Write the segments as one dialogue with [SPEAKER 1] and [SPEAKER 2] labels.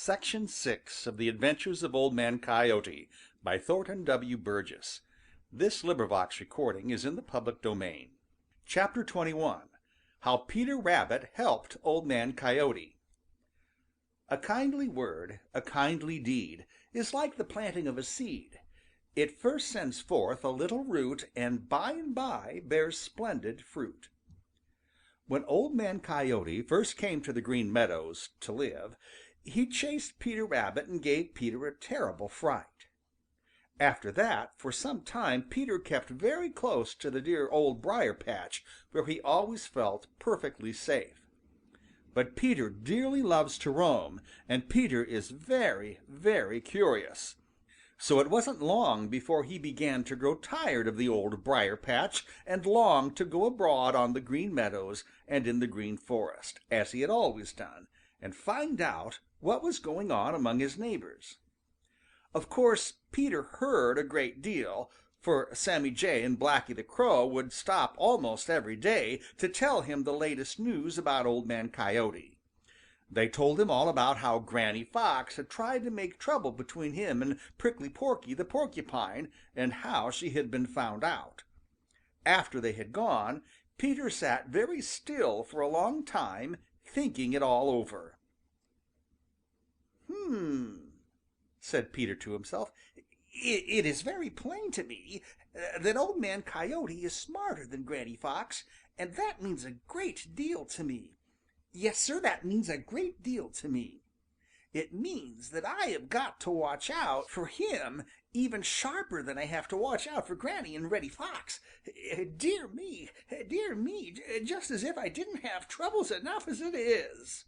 [SPEAKER 1] Section 6 of the Adventures of Old Man Coyote by Thornton W. Burgess. Recording is in the public domain. Chapter 21. How Peter Rabbit Helped Old Man Coyote. A kindly word, a kindly deed, is like the planting of a seed. It first sends forth a little root and by bears splendid fruit. When Old Man Coyote first came to the Green Meadows to live, he chased Peter Rabbit and gave Peter a terrible fright. After that, for some time Peter kept very close to the dear Old Briar patch, where he always felt perfectly safe. But Peter dearly loves to roam, and Peter is very, very curious. So it wasn't long before he began to grow tired of the Old Briar patch and longed to go abroad on the Green Meadows and in the Green Forest, as he had always done, and find out what was going on among his neighbors. Of course, Peter heard a great deal, for Sammy Jay and Blacky the Crow would stop almost every day to tell him the latest news about Old Man Coyote. They told him all about how Granny Fox had tried to make trouble between him and Prickly Porky the Porcupine, and how she had been found out. After they had gone, Peter sat very still for a long time, thinking it all over. Said Peter to himself. It is very plain to me that Old Man Coyote is smarter than Granny Fox, and that means a great deal to me. Yes, Sir, that means a great deal to me. It means that I have got to watch out for him even sharper than I have to watch out for Granny and Reddy Fox. Dear me, just as if I didn't have troubles enough as it is.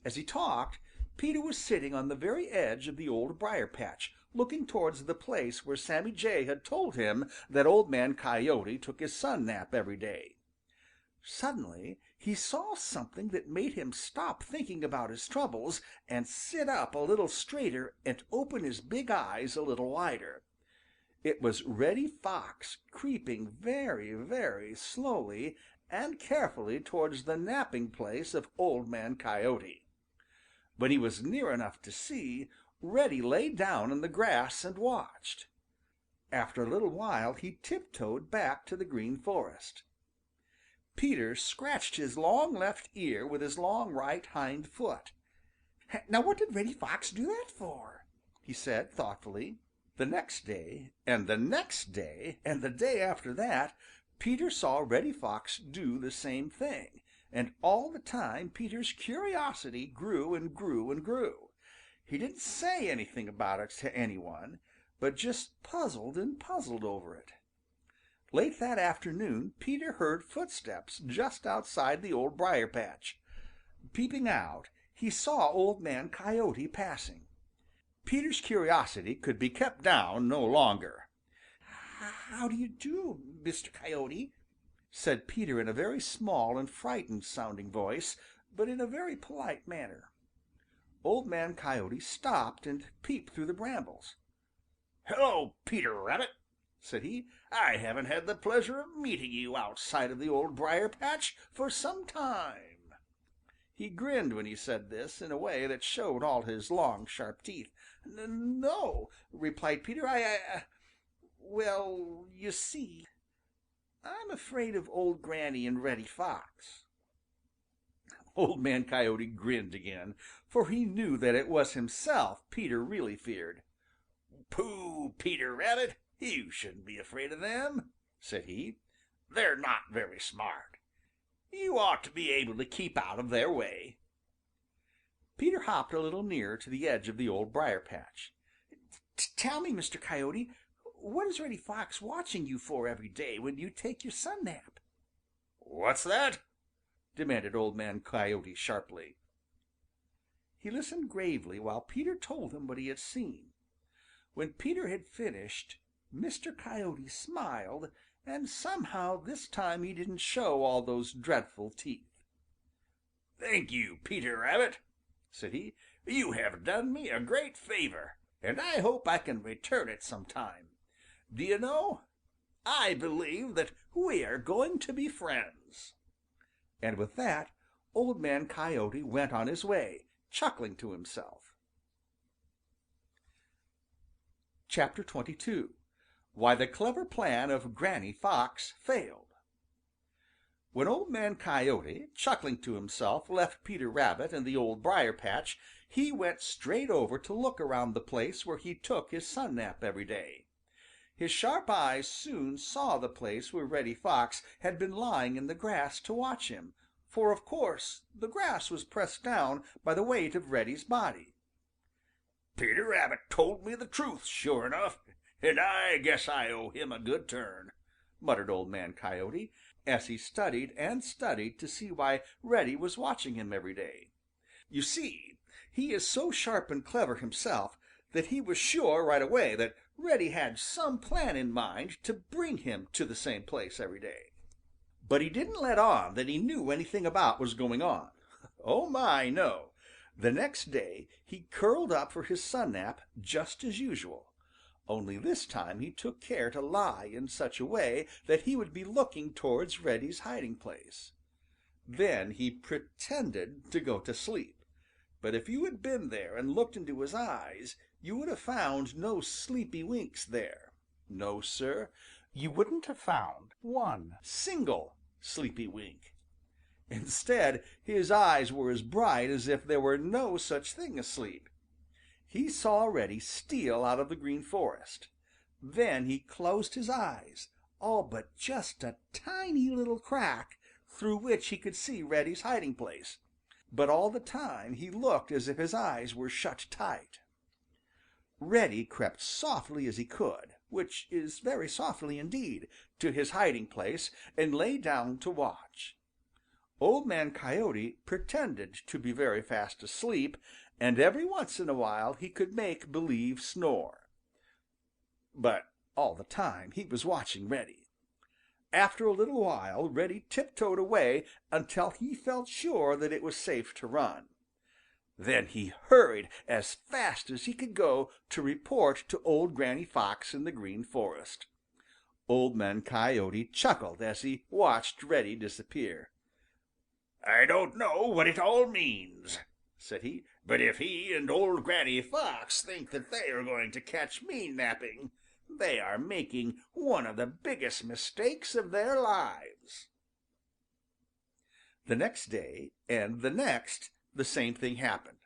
[SPEAKER 1] As he talked, Peter was sitting on the very edge of the Old Briar patch, looking towards the place where Sammy Jay had told him that Old Man Coyote took his sun nap every day. Suddenly he saw something that made him stop thinking about his troubles and sit up a little straighter and open his big eyes a little wider. It was Reddy Fox creeping very, very slowly and carefully towards the napping place of Old Man Coyote. When he was near enough to see, Reddy lay down in the grass and watched. After a little while he tiptoed back to the Green Forest. Peter scratched his long left ear with his long right hind foot. "Now what did Reddy Fox do that for?" he said thoughtfully. The next day, and the next day, and the day after that, Peter saw Reddy Fox do the same thing, and all the time Peter's curiosity grew and grew and grew. He didn't say anything about it to any one, but just puzzled and puzzled over it. Late that afternoon Peter heard footsteps just outside the Old Briar patch. Peeping out, he saw Old Man Coyote passing. Peter's curiosity could be kept down no longer. "How do you do, Mr. Coyote?" said Peter in a very small and frightened sounding voice, but in a very polite manner. Old Man Coyote stopped and peeped through the brambles. "Hello, Peter Rabbit," said he. "I haven't had the pleasure of meeting you outside of the Old Briar patch for some time." He grinned when he said this in a way that showed all his long, sharp teeth. "No," replied Peter. Well, you see, I'm afraid of old Granny and Reddy Fox." Old Man Coyote grinned again, for he knew that it was himself Peter really feared. "Pooh, Peter Rabbit! You shouldn't be afraid of them," said he. "They're not very smart. You ought to be able to keep out of their way." Peter hopped a little nearer to the edge of the Old Briar patch. "Tell me, Mr. Coyote, what is Reddy Fox watching you for every day when you take your sun nap?" "What's that?" demanded Old Man Coyote sharply. He listened gravely while Peter told him what he had seen. When Peter had finished, Mr. Coyote smiled, and somehow this time he didn't show all those dreadful teeth. "Thank you, Peter Rabbit," said he. "You have done me a great favor, and I hope I can return it some time. Do you know, I believe that we are going to be friends." And with that, Old Man Coyote went on his way, chuckling to himself. Chapter XXII. Why the clever plan of Granny Fox failed. When Old Man Coyote, chuckling to himself, left Peter Rabbit and the Old Briar-patch, he went straight over to look around the place where he took his sun nap every day. His sharp eyes soon saw the place where Reddy Fox had been lying in the grass to watch him, for of course the grass was pressed down by the weight of Reddy's body.
[SPEAKER 2] Peter Rabbit told me the truth, sure enough, and I guess I owe him a good turn,"
[SPEAKER 1] muttered Old Man Coyote, as he studied and studied to see why Reddy was watching him every day. You see, he is so sharp and clever himself that he was sure right away that Reddy had some plan in mind to bring him to the same place every day. But he didn't let on that he knew anything about what was going on. Oh my, no! The next day he curled up for his sun nap just as usual, only this time he took care to lie in such a way that he would be looking towards Reddy's hiding place. Then he pretended to go to sleep, but if you had been there and looked into his eyes, you would have found no sleepy winks there. No, Sir, you wouldn't have found one single sleepy wink. Instead, his eyes were as bright as if there were no such thing as sleep. He saw Reddy steal out of the Green Forest. Then he closed his eyes, all but just a tiny little crack through which he could see Reddy's hiding place, but all the time he looked as if his eyes were shut tight. Reddy crept softly as he could, which is very softly indeed, to his hiding place and lay down to watch. Old Man Coyote pretended to be very fast asleep, and every once in a while he could make believe snore. But all the time he was watching Reddy. After a little while Reddy tiptoed away until he felt sure that it was safe to run. Then he hurried as fast as he could go to report to old Granny Fox in the Green Forest. Old Man Coyote chuckled as he watched Reddy disappear.
[SPEAKER 2] "I don't know what it all means," said he, "but if he and old Granny Fox think that they are going to catch me napping, they are making one of the biggest mistakes of their lives."
[SPEAKER 1] The next day and the next the same thing happened,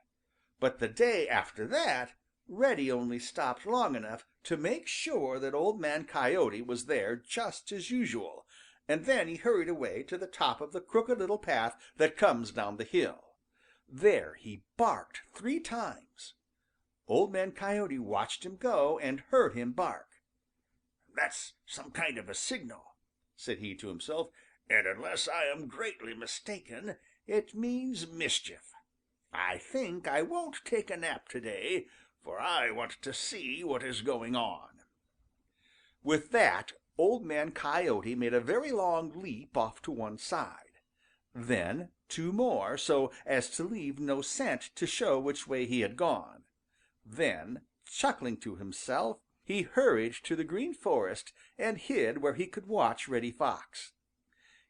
[SPEAKER 1] but the day after that Reddy only stopped long enough to make sure that Old Man Coyote was there just as usual, and then he hurried away to the top of the Crooked Little Path that comes down the hill. There he barked 3 times. Old Man Coyote watched him go and heard him bark.
[SPEAKER 2] "That's some kind of a signal," said he to himself, "and unless I am greatly mistaken, it means mischief. I think I won't take a nap today, for I want to see what is going on."
[SPEAKER 1] With that, Old Man Coyote made a very long leap off to one side. Then 2 more, so as to leave no scent to show which way he had gone. Then, chuckling to himself, he hurried to the Green Forest and hid where he could watch Reddy Fox.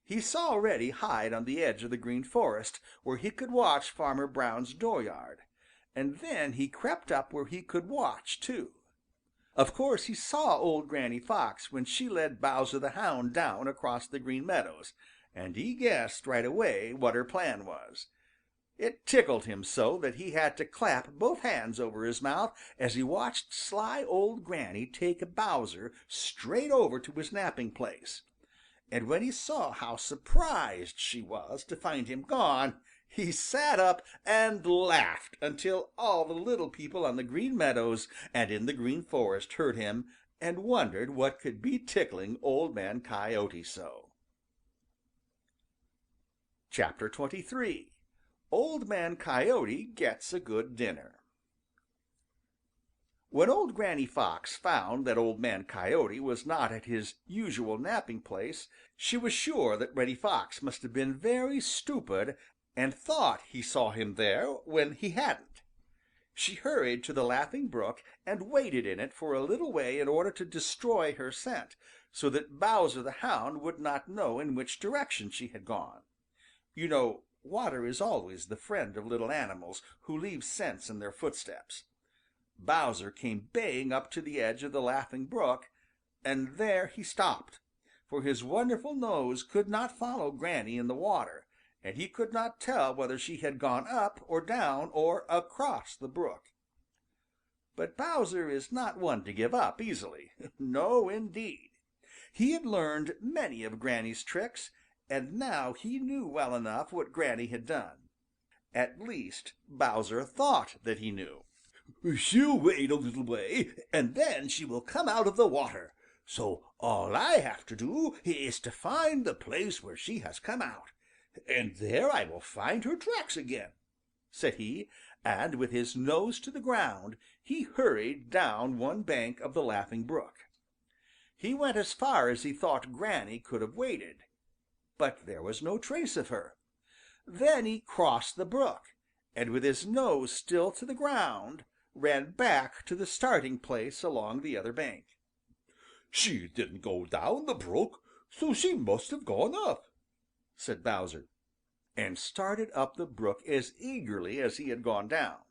[SPEAKER 1] He saw Reddy hide on the edge of the Green Forest where he could watch Farmer Brown's dooryard, and then he crept up where he could watch too. Of course he saw old Granny Fox when she led Bowser the Hound down across the Green Meadows, and he guessed right away what her plan was. It tickled him so that he had to clap both hands over his mouth as he watched sly old Granny take Bowser straight over to his napping place. And when he saw how surprised she was to find him gone, he sat up and laughed until all the little people on the Green Meadows and in the Green Forest heard him and wondered what could be tickling Old Man Coyote so. Chapter XXIII. Old Man Coyote Gets a Good Dinner. When old Granny Fox found that Old Man Coyote was not at his usual napping place, she was sure that Reddy Fox must have been very stupid and thought he saw him there when he hadn't. She hurried to the Laughing Brook and waded in it for a little way in order to destroy her scent, so that Bowser the Hound would not know in which direction she had gone. You know, water is always the friend of little animals who leave scents in their footsteps. Bowser came baying up to the edge of the Laughing Brook, and there he stopped, for his wonderful nose could not follow Granny in the water, and he could not tell whether she had gone up or down or across the brook. But Bowser is not one to give up easily. No, indeed. He had learned many of Granny's tricks, and now he knew well enough what Granny had done. At least, Bowser thought that he knew.
[SPEAKER 2] She'll wait a little way, and then she will come out of the water. So all I have to do is to find the place where she has come out, and there I will find her tracks again,"
[SPEAKER 1] said he, and with his nose to the ground he hurried down one bank of the Laughing Brook. He went as far as he thought Granny could have waded, but there was no trace of her. Then he crossed the brook, and with his nose still to the ground ran back to the starting place along the other bank.
[SPEAKER 2] "She didn't go down the brook, so she must have gone up,"
[SPEAKER 1] said Bowser, and started up the brook as eagerly as he had gone down.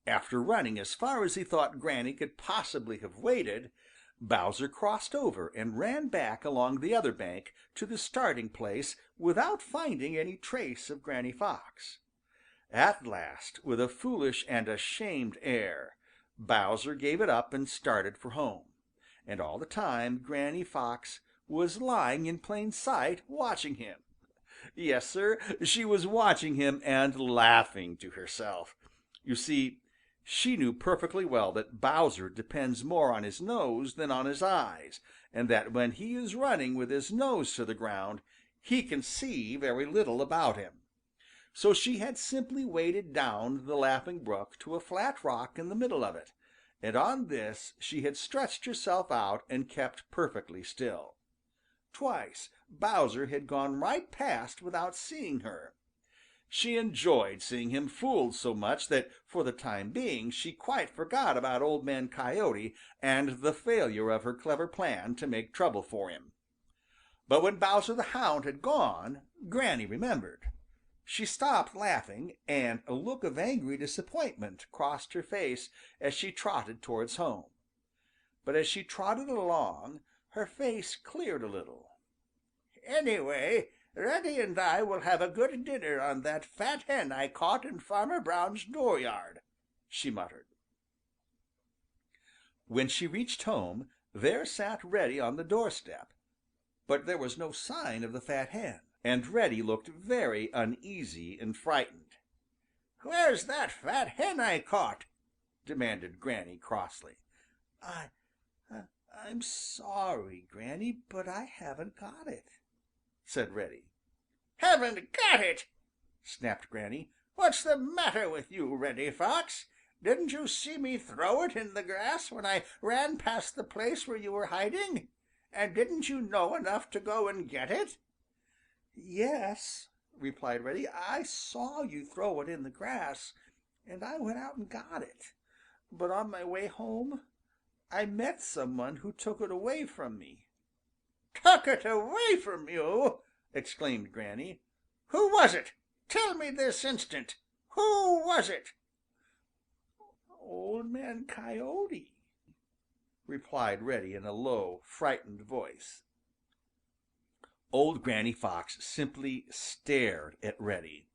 [SPEAKER 1] After running as far as he thought Granny could possibly have waded, Bowser crossed over and ran back along the other bank to the starting place without finding any trace of Granny Fox. At last, with a foolish and ashamed air, Bowser gave it up and started for home, and all the time Granny Fox was lying in plain sight watching him. Yes, Sir, she was watching him and laughing to herself. You see, she knew perfectly well that Bowser depends more on his nose than on his eyes, and that when he is running with his nose to the ground, he can see very little about him. So she had simply waded down the Laughing Brook to a flat rock in the middle of it, and on this she had stretched herself out and kept perfectly still. Twice Bowser had gone right past without seeing her. She enjoyed seeing him fooled so much that for the time being she quite forgot about Old Man Coyote and the failure of her clever plan to make trouble for him. But when Bowser the Hound had gone, Granny remembered. She stopped laughing, and a look of angry disappointment crossed her face as she trotted towards home. But as she trotted along, her face cleared a little. "Anyway, Reddy and I will have a good dinner on that fat hen I caught in Farmer Brown's dooryard," she muttered. When she reached home, there sat Reddy on the doorstep, but there was no sign of the fat hen, and Reddy looked very uneasy and frightened. "Where's that fat hen I caught?" demanded Granny crossly. "I'm sorry, Granny, but I haven't got it," said Reddy. "Haven't got it!" snapped Granny. "What's the matter with you, Reddy Fox? Didn't you see me throw it in the grass when I ran past the place where you were hiding? And didn't you know enough to go and get it?" "Yes," replied Reddy, "I saw you throw it in the grass, and I went out and got it. But on my way home I met someone who took it away from me." "Took it away from you!" exclaimed Granny. "Who was it? Tell me this instant. Who was it?" "Old Man Coyote," replied Reddy in a low, frightened voice. Old Granny Fox simply stared at Reddy.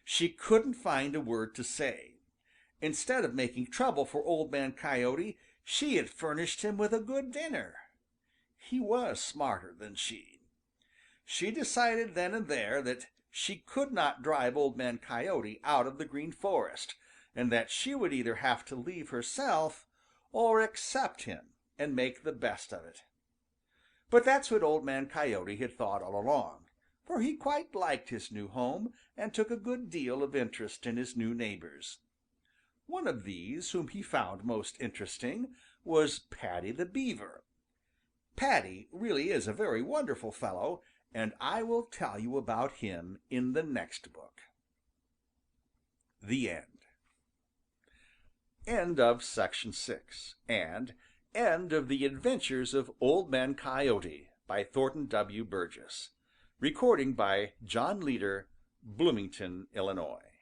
[SPEAKER 1] She couldn't find a word to say. Instead of making trouble for Old Man Coyote, she had furnished him with a good dinner. He was smarter than she. She decided then and there that she could not drive Old Man Coyote out of the Green Forest, and that she would either have to leave herself or accept him and make the best of it. But that's what Old Man Coyote had thought all along, for he quite liked his new home and took a good deal of interest in his new neighbors. One of these whom he found most interesting was Paddy the Beaver. Paddy really is a very wonderful fellow, and I will tell you about him in the next book. The end. End of section 6, and end of the adventures of Old Man Coyote by Thornton W. Burgess. Recording by John Leader,
[SPEAKER 2] Bloomington, Illinois.